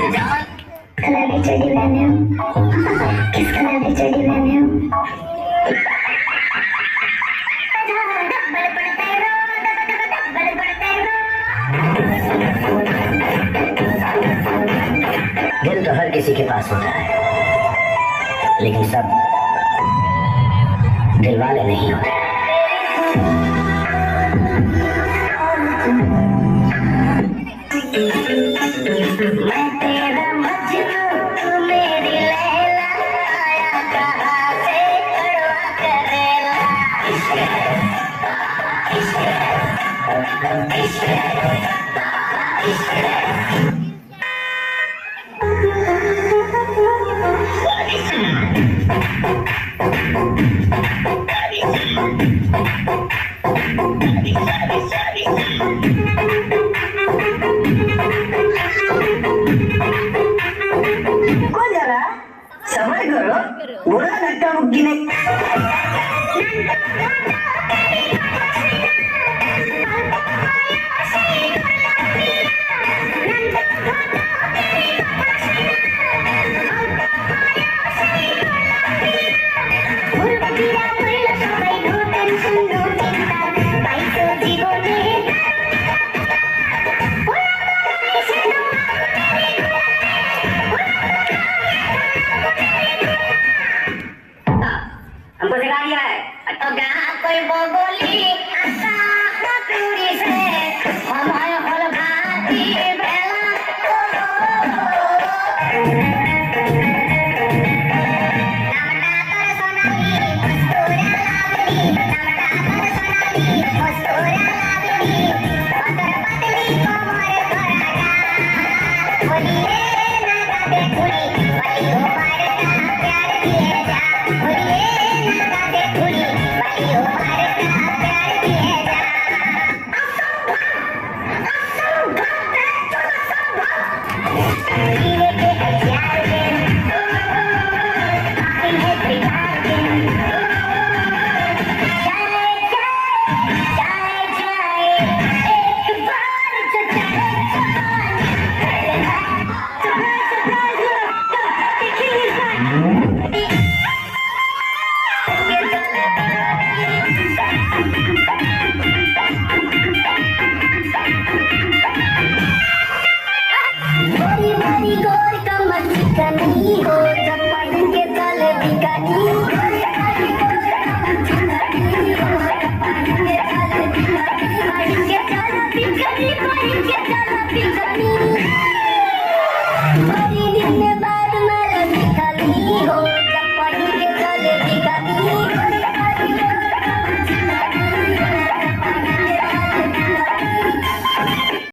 Colour की चड्डी पहने हो? किस कलर की चड्डी पहने हो? दिल तो हर किसी के पास होता है, लेकिन सब दिल वाले नहीं होते। मैं तेरा मजनू, तू मेरी लैला, आया कहाँ से कड़वा करेला। समय करो, बुरा धक्का मुक्की नहीं। हमको सिखा दिया है तो क्या कोई बोली आशा न पूरी से हमारे होल भाती बेला नमटा कर सोनाली मस्तूरा लावली नमटा कर सोनाली मस्तूरा लावली पतर पतली कोमर कराटा बोली रे ना गाते कुली बड़ी हो मारे का प्यार किए जा बोली Bye.